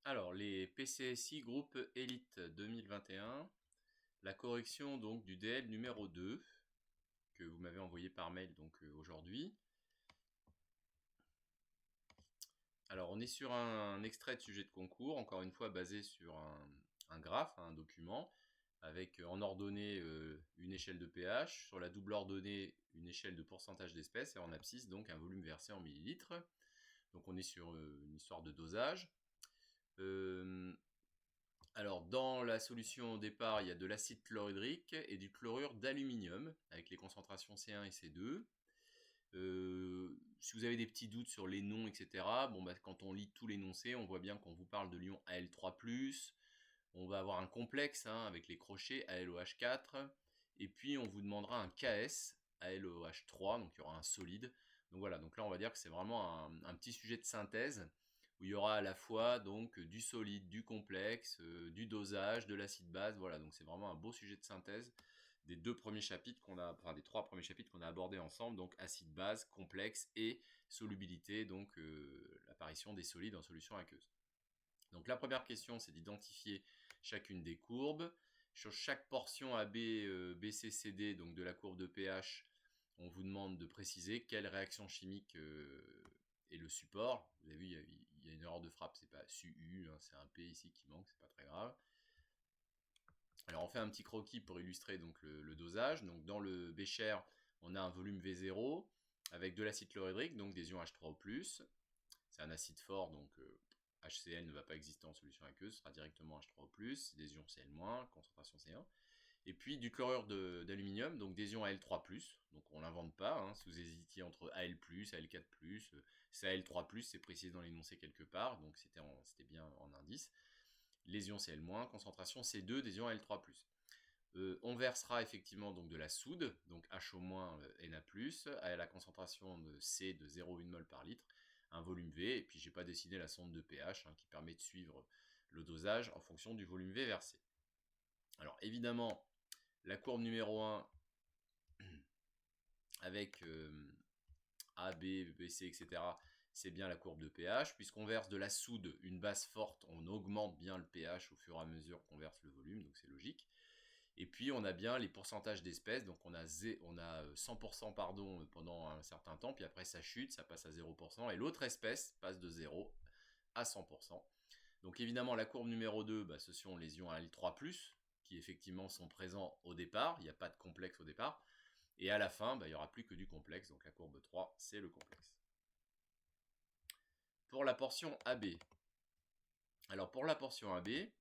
Alors, les PCSI Groupe Elite 2021, la correction donc du DL numéro 2 que vous m'avez envoyé par mail donc aujourd'hui. Alors, on est sur un extrait de sujet de concours, encore une fois basé sur un graphe, un document, avec en ordonnée une échelle de pH, sur la double ordonnée une échelle de pourcentage d'espèces, et en abscisse donc un volume versé en millilitres. Donc on est sur une histoire de dosage. Alors, dans la solution au départ, il y a de l'acide chlorhydrique et du chlorure d'aluminium, avec les concentrations C1 et C2. Si vous avez des petits doutes sur les noms, etc., bon, quand on lit tout l'énoncé, on voit bien qu'on vous parle de l'ion Al3+, on va avoir un complexe avec les crochets ALOH4, et puis on vous demandera un KS ALOH3, donc il y aura un solide. Donc voilà, donc là on va dire que c'est vraiment un petit sujet de synthèse, où il y aura à la fois donc du solide, du complexe, du dosage, de l'acide base, voilà, donc c'est vraiment un beau sujet de synthèse des deux premiers chapitres des trois premiers chapitres qu'on a abordés ensemble, donc acide base, complexe et solubilité, donc l'apparition des solides en solution aqueuse. Donc la première question, c'est d'identifier chacune des courbes. Sur chaque portion AB, BC, CD, donc de la courbe de pH, on vous demande de préciser quelle réaction chimique est le support. Vous avez vu, il y a une erreur de frappe, c'est pas SUU, c'est un P ici qui manque, c'est pas très grave. Alors on fait un petit croquis pour illustrer donc le dosage. Donc dans le bécher, on a un volume V0 avec de l'acide chlorhydrique, donc des ions H3O+. C'est un acide fort, donc HCl ne va pas exister en solution aqueuse, ce sera directement H3O+, des ions Cl-, concentration C1. Et puis du chlorure d'aluminium, donc des ions Al3+, donc on l'invente pas, si vous hésitiez entre Al+, Al4+, c'est Al3+, c'est précisé dans l'énoncé quelque part, donc c'était bien en indice. Les ions Cl-, concentration C2, des ions Al3+. On versera effectivement donc de la soude, donc HO-, Na+, à la concentration de C de 0,1 mol par litre, un volume V, et puis j'ai pas dessiné la sonde de pH qui permet de suivre le dosage en fonction du volume V versé. Alors évidemment, la courbe numéro 1 avec A, B, B, C, etc., c'est bien la courbe de pH. Puisqu'on verse de la soude, une base forte, on augmente bien le pH au fur et à mesure qu'on verse le volume, donc c'est logique. Et puis on a bien les pourcentages d'espèces, donc on a 100% pardon, pendant un certain temps, puis après ça chute, ça passe à 0%, et l'autre espèce passe de 0 à 100%. Donc évidemment la courbe numéro 2, ce sont les ions Al3+, qui effectivement sont présents au départ, il n'y a pas de complexe au départ, et à la fin, il n'y aura plus que du complexe, donc la courbe 3, c'est le complexe. Pour la portion AB, alors pour la portion AB, il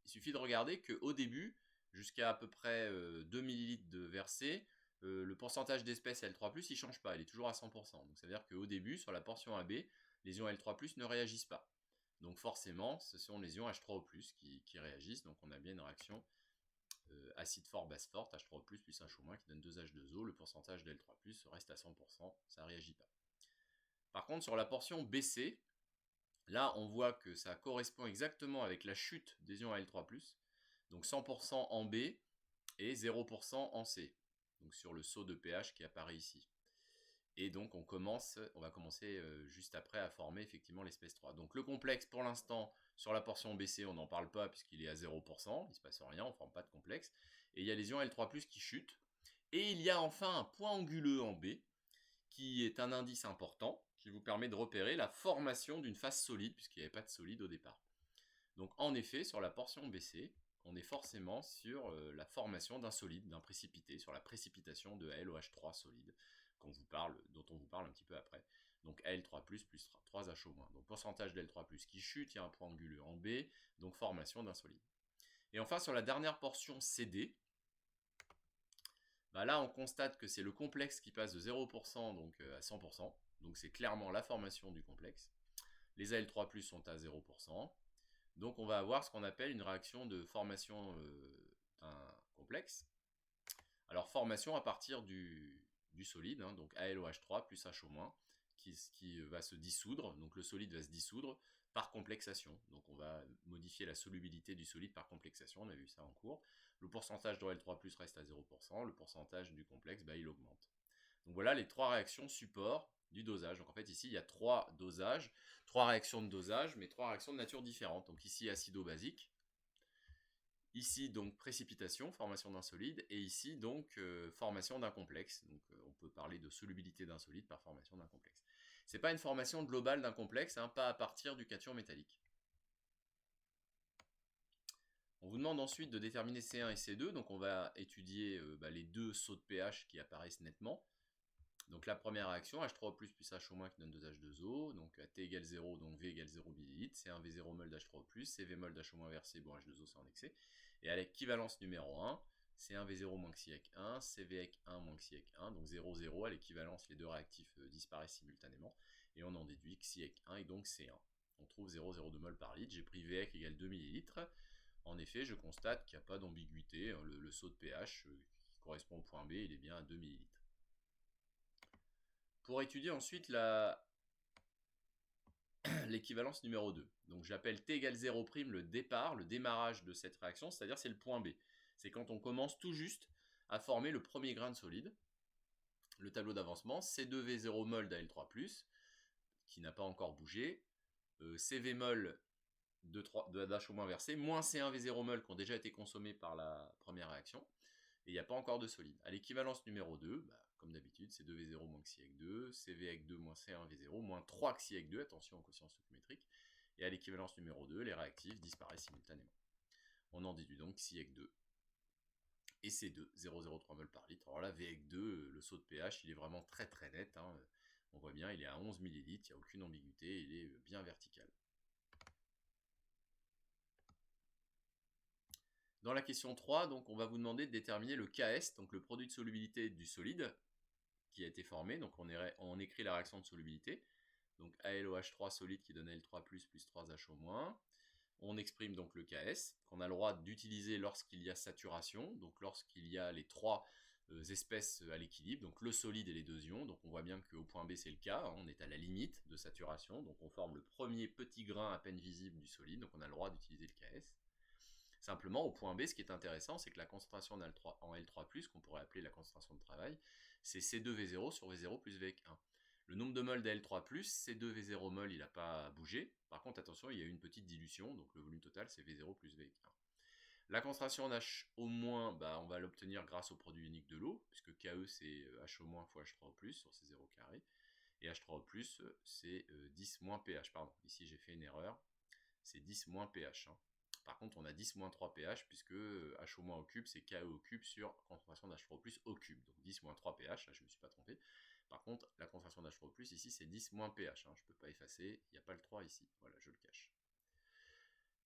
suffit de regarder qu'au début, jusqu'à à peu près 2 ml de versé, le pourcentage d'espèces L3+, il ne change pas, il est toujours à 100%. Donc ça veut dire qu'au début, sur la portion AB, les ions L3+, ne réagissent pas. Donc forcément, ce sont les ions H3O+, qui réagissent. Donc on a bien une réaction acide fort, base forte, H3O+, plus H-, qui donne 2H2O. Le pourcentage d'L3+, reste à 100%, ça ne réagit pas. Par contre, sur la portion BC, là, on voit que ça correspond exactement avec la chute des ions Al3+, donc 100% en B et 0% en C, donc sur le saut de pH qui apparaît ici. Et donc on va commencer juste après à former effectivement l'espèce 3. Donc le complexe pour l'instant sur la portion BC on n'en parle pas puisqu'il est à 0%, il ne se passe rien, on ne forme pas de complexe. Et il y a les ions L3+, qui chutent. Et il y a enfin un point anguleux en B qui est un indice important qui vous permet de repérer la formation d'une phase solide puisqu'il n'y avait pas de solide au départ. Donc en effet sur la portion BC, on est forcément sur la formation d'un solide, d'un précipité, sur la précipitation de ALOH3 solide, dont on vous parle un petit peu après. Donc Al3+, plus 3HO-. Donc pourcentage d'Al3+, qui chute, il y a un point anguleux en B, donc formation d'un solide. Et enfin sur la dernière portion CD, là on constate que c'est le complexe qui passe de 0% donc, à 100%, donc c'est clairement la formation du complexe. Les Al3+, sont à 0%. Donc on va avoir ce qu'on appelle une réaction de formation d'un complexe. Alors formation à partir du solide, donc ALOH3 plus HO-, qui va se dissoudre, donc le solide va se dissoudre par complexation. Donc on va modifier la solubilité du solide par complexation, on a vu ça en cours. Le pourcentage d'OL3+, reste à 0%, le pourcentage du complexe, il augmente. Donc voilà les trois réactions support du dosage. Donc en fait ici il y a 3 dosages, 3 réactions de dosage, mais 3 réactions de nature différente. Donc ici acido-basique, ici donc précipitation, formation d'un solide, et ici donc formation d'un complexe. Donc on peut parler de solubilité d'un solide par formation d'un complexe. C'est pas une formation globale d'un complexe, hein, pas à partir du cation métallique. On vous demande ensuite de déterminer C1 et C2, donc on va étudier les deux sauts de pH qui apparaissent nettement. Donc la première réaction, H3O+, plus H- qui donne 2 H2O, donc à T égale 0, donc V égale 0 ml, C1 V0 mol d'H3O+, CV mol d'H- versé, bon H2O c'est en excès. Et à l'équivalence numéro 1, C1 V0 moins Xi avec 1, CV avec 1 moins Xi avec 1, donc 0, 0, à l'équivalence les deux réactifs disparaissent simultanément, et on en déduit Xi avec 1 et donc C1. On trouve 0,02 mol par litre, j'ai pris V égale 2 ml. En effet, je constate qu'il n'y a pas d'ambiguïté, hein, le saut de pH qui correspond au point B, il est bien à 2 ml. Pour étudier ensuite l'équivalence numéro 2. Donc j'appelle T égale 0' le départ, le démarrage de cette réaction, c'est-à-dire c'est le point B. C'est quand on commence tout juste à former le premier grain de solide. Le tableau d'avancement, C2V0 mol d'Al3+, qui n'a pas encore bougé, CV mol d'H- versé, moins C1V0 mol qui ont déjà été consommés par la première réaction, et il n'y a pas encore de solide. À l'équivalence numéro 2, comme d'habitude, c'est 2V0 moins Xi avec 2, CV avec 2 moins C1V0, moins 3 Xi avec 2, attention au quotient stoichiométrique, et à l'équivalence numéro 2, les réactifs disparaissent simultanément. On en déduit donc Xi avec 2 et C2, 0,03 mol par litre. Alors là, V avec 2, le saut de pH, il est vraiment très très net, hein. On voit bien, il est à 11 ml, il n'y a aucune ambiguïté, il est bien vertical. Dans la question 3, donc, on va vous demander de déterminer le KS, donc le produit de solubilité du solide qui a été formé. Donc on écrit la réaction de solubilité. Donc ALOH3 solide qui donne L3+, plus 3HO-. On exprime donc le KS, qu'on a le droit d'utiliser lorsqu'il y a saturation, donc lorsqu'il y a les trois espèces à l'équilibre, donc le solide et les deux ions. Donc on voit bien qu'au point B c'est le cas, hein, on est à la limite de saturation, donc on forme le premier petit grain à peine visible du solide, donc on a le droit d'utiliser le KS. Simplement, au point B, ce qui est intéressant, c'est que la concentration en L3+, qu'on pourrait appeler la concentration de travail, c'est C2V0 sur V0 plus V avec 1. Le nombre de moles d'L3+, C2V0 mol, il n'a pas bougé. Par contre, attention, il y a eu une petite dilution, donc le volume total, c'est V0 plus V avec 1. La concentration d'H au moins, on va l'obtenir grâce au produit unique de l'eau, puisque KE, c'est H au moins fois H3O+, sur C0 carré. Et H3O+, c'est 10 moins pH. Pardon, ici j'ai fait une erreur. C'est 10 moins pH. Hein. Par contre, on a 10 moins 3 pH, puisque H au moins au cube, c'est KE au cube sur concentration d'H3O+ au cube. Donc 10 moins 3 pH, là je ne me suis pas trompé. Par contre, la concentration d'H3O+, ici, c'est 10 moins pH. Hein. Je ne peux pas effacer, il n'y a pas le 3 ici. Voilà, je le cache.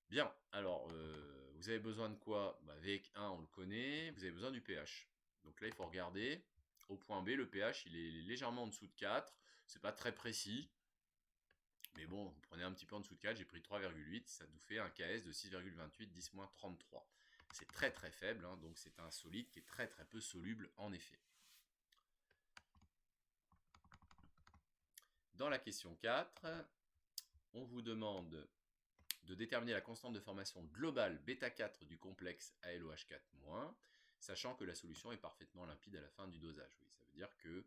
Bien, alors, vous avez besoin de quoi V 1, on le connaît. Vous avez besoin du pH. Donc là, il faut regarder. Au point B, le pH, il est légèrement en dessous de 4. C'est pas très précis. Mais bon, vous prenez un petit peu en dessous de 4, j'ai pris 3,8, ça nous fait un KS de 6,28, 10-33. C'est très très faible, hein, donc c'est un solide qui est très très peu soluble en effet. Dans la question 4, on vous demande de déterminer la constante de formation globale β4 du complexe ALOH4-, sachant que la solution est parfaitement limpide à la fin du dosage. Oui, ça veut dire que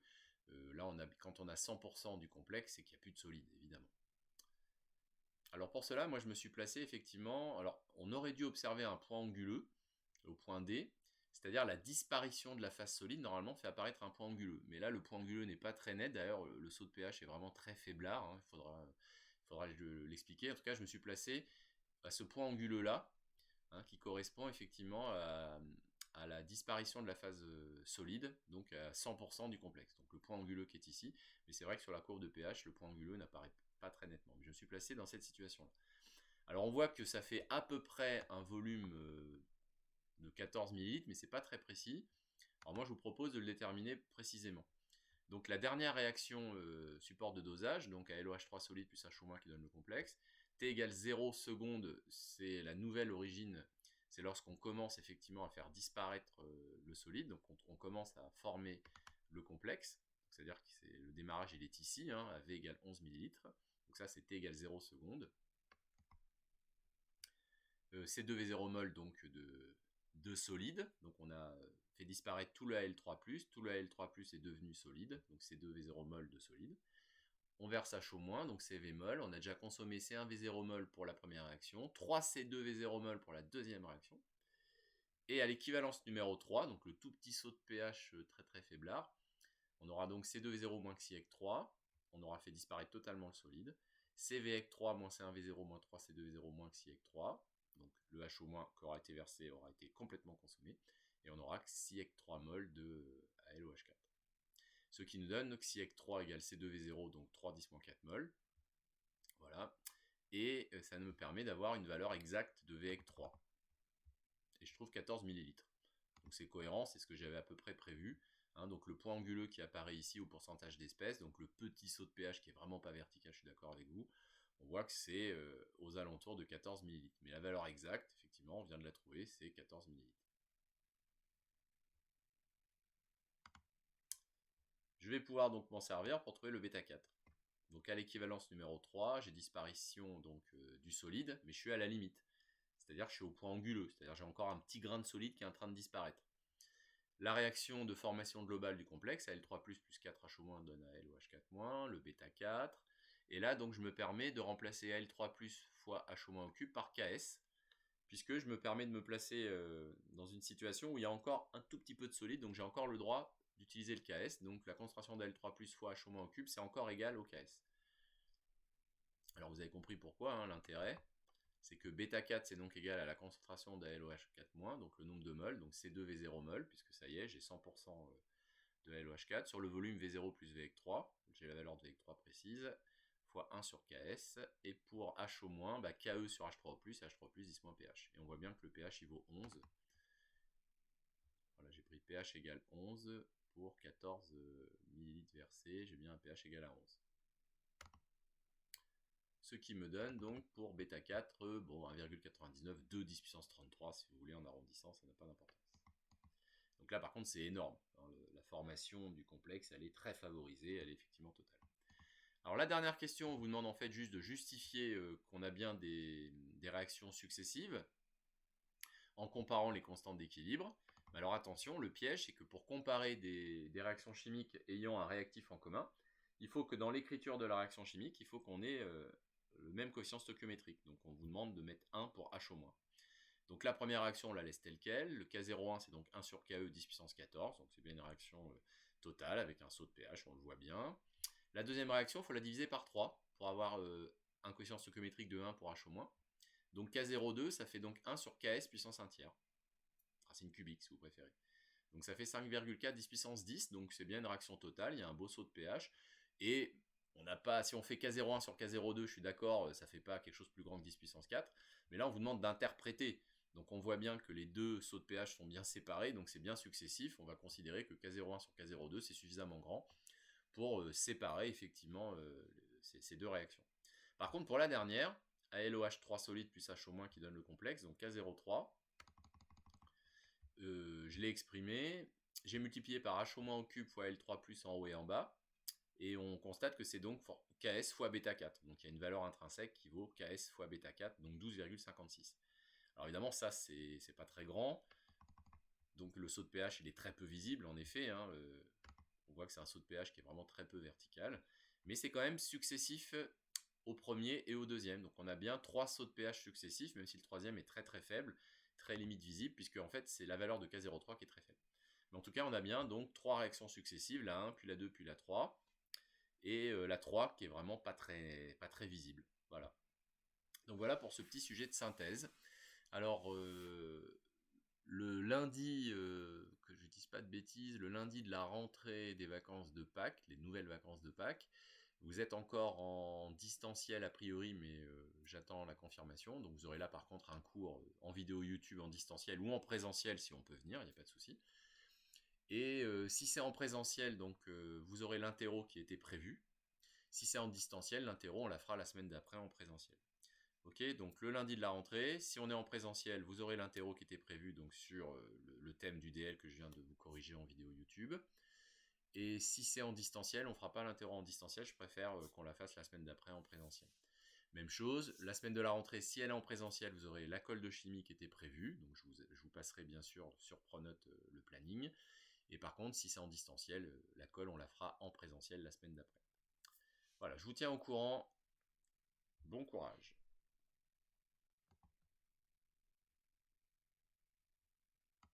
là, quand on a 100% du complexe, c'est qu'il n'y a plus de solide, évidemment. Alors pour cela, moi je me suis placé effectivement, alors on aurait dû observer un point anguleux au point D, c'est-à-dire la disparition de la phase solide normalement fait apparaître un point anguleux. Mais là le point anguleux n'est pas très net, d'ailleurs le saut de pH est vraiment très faiblard, hein, il faudra l'expliquer. En tout cas je me suis placé à ce point anguleux là, hein, qui correspond effectivement à la disparition de la phase solide, donc à 100% du complexe. Donc le point anguleux qui est ici, mais c'est vrai que sur la courbe de pH, le point anguleux n'apparaît pas très nettement. Mais je me suis placé dans cette situation-là. Alors on voit que ça fait à peu près un volume de 14 ml, mais c'est pas très précis. Alors moi je vous propose de le déterminer précisément. Donc la dernière réaction support de dosage, donc ALOH3 solide plus H- qui donne le complexe. T égale 0 secondes, c'est la nouvelle origine, c'est lorsqu'on commence effectivement à faire disparaître le solide, donc on commence à former le complexe, c'est-à-dire que le démarrage il est ici, hein, à V égale 11 ml, donc ça c'est T égale 0 secondes. C2V0 mol donc de solide, donc on a fait disparaître tout le Al3+, tout le Al3+, est devenu solide, donc C2V0 mol de solide. on verse H au moins, donc CV mol. On a déjà consommé C1V0 mol pour la première réaction, 3C2V0 mol pour la deuxième réaction. Et à l'équivalence numéro 3, donc le tout petit saut de pH très très faiblard, on aura donc C2V0 moins XI3, on aura fait disparaître totalement le solide. CV3 moins C1V0 moins 3C2V0 moins XI3, donc le H au moins qui aura été versé aura été complètement consommé, et on aura XI3 mol de ALOH4. Ce qui nous donne XI3 égale C2V0, donc 3 10-4 mol. Voilà. Et ça me permet d'avoir une valeur exacte de VEC3. Et je trouve 14 ml. Donc c'est cohérent, c'est ce que j'avais à peu près prévu. Hein, donc le point anguleux qui apparaît ici au pourcentage d'espèces, donc le petit saut de pH qui est vraiment pas vertical, je suis d'accord avec vous. On voit que c'est aux alentours de 14 ml. Mais la valeur exacte, effectivement, on vient de la trouver, c'est 14 ml. Je vais pouvoir donc m'en servir pour trouver le bêta 4. Donc à l'équivalence numéro 3, j'ai disparition donc, du solide, mais je suis à la limite. C'est-à-dire que je suis au point anguleux, c'est-à-dire que j'ai encore un petit grain de solide qui est en train de disparaître. La réaction de formation globale du complexe, Al3+, plus 4H- donne à LOH4-, le bêta 4. Et là, donc, je me permets de remplacer Al3+, fois H- au cube par KS, puisque je me permets de me placer dans une situation où il y a encore un tout petit peu de solide, donc j'ai encore le droit d'utiliser le KS. Donc la concentration d'Al3+, fois H- cube, c'est encore égal au KS. Alors vous avez compris pourquoi, hein, l'intérêt. C'est que bêta 4 c'est donc égal à la concentration d'ALOH4-, donc le nombre de moles, donc C2V0 mol, puisque ça y est, j'ai 100% de LOH4, sur le volume V0 plus VEC3, j'ai la valeur de VEC3 précise, fois 1 sur KS, et pour H au moins, bah, KE sur H3+, et H3+, 10 moins pH. Et on voit bien que le pH il vaut 11. Voilà, j'ai pris pH égale 11 pour 14 ml versés, j'ai bien un pH égal à 11. Ce qui me donne donc pour bêta 4, bon, 1,99, 2 10 puissance 33, si vous voulez, en arrondissant, ça n'a pas d'importance. Donc là, par contre, c'est énorme. La formation du complexe, elle est très favorisée, elle est effectivement totale. Alors la dernière question, on vous demande en fait juste de justifier qu'on a bien des réactions successives en comparant les constantes d'équilibre. Alors attention, le piège, c'est que pour comparer des réactions chimiques ayant un réactif en commun, il faut que dans l'écriture de la réaction chimique, il faut qu'on ait le même coefficient stoichiométrique. Donc on vous demande de mettre 1 pour H au moins. Donc la première réaction, on la laisse telle quelle. Le K01, c'est donc 1 sur KE 10 puissance 14. Donc c'est bien une réaction totale avec un saut de pH, on le voit bien. La deuxième réaction, il faut la diviser par 3 pour avoir un coefficient stoichiométrique de 1 pour H au moins. Donc K02, ça fait donc 1 sur KS puissance 1 tiers. Racine cubique, si vous préférez. Donc ça fait 5,4 10 puissance 10, donc c'est bien une réaction totale, il y a un beau saut de pH. Et on n'a pas, si on fait K01 sur K02, je suis d'accord, ça ne fait pas quelque chose de plus grand que 10 puissance 4. Mais là, on vous demande d'interpréter. Donc on voit bien que les deux sauts de pH sont bien séparés, donc c'est bien successif. On va considérer que K01 sur K02, c'est suffisamment grand pour séparer effectivement ces deux réactions. Par contre, pour la dernière, ALOH3 solide plus H au moins qui donne le complexe, donc K03, je l'ai exprimé, j'ai multiplié par H au moins au cube fois L3 plus en haut et en bas, et on constate que c'est donc KS fois bêta 4. Donc il y a une valeur intrinsèque qui vaut KS fois bêta 4, donc 12,56. Alors évidemment, ça, c'est pas très grand. Donc le saut de pH, il est très peu visible, en effet. Hein, on voit que c'est un saut de pH qui est vraiment très peu vertical. Mais c'est quand même successif au premier et au deuxième. Donc on a bien 3 sauts de pH successifs, même si le troisième est très très faible, très limite visible, puisque en fait c'est la valeur de K03 qui est très faible. Mais en tout cas, on a bien donc 3 réactions successives, la 1, puis la 2, puis la 3. Et la 3 qui est vraiment pas très visible. Voilà. Donc voilà pour ce petit sujet de synthèse. Alors, le lundi, que je ne dise pas de bêtises, le lundi de la rentrée des vacances de Pâques, les nouvelles vacances de Pâques, vous êtes encore en distanciel a priori, mais j'attends la confirmation. Donc vous aurez là par contre un cours en vidéo YouTube en distanciel ou en présentiel si on peut venir, il n'y a pas de souci. Et si c'est en présentiel, donc vous aurez l'interro qui était prévu. Si c'est en distanciel, l'interro on la fera la semaine d'après en présentiel. Ok, donc le lundi de la rentrée, si on est en présentiel, vous aurez l'interro qui était prévu donc sur le thème du DL que je viens de vous corriger en vidéo YouTube. Et si c'est en distanciel, on ne fera pas l'interro en distanciel, je préfère qu'on la fasse la semaine d'après en présentiel. Même chose, la semaine de la rentrée, si elle est en présentiel, vous aurez la colle de chimie qui était prévue, donc je vous passerai bien sûr sur Pronote le planning. Et par contre, si c'est en distanciel, la colle on la fera en présentiel la semaine d'après. Voilà, je vous tiens au courant. Bon courage.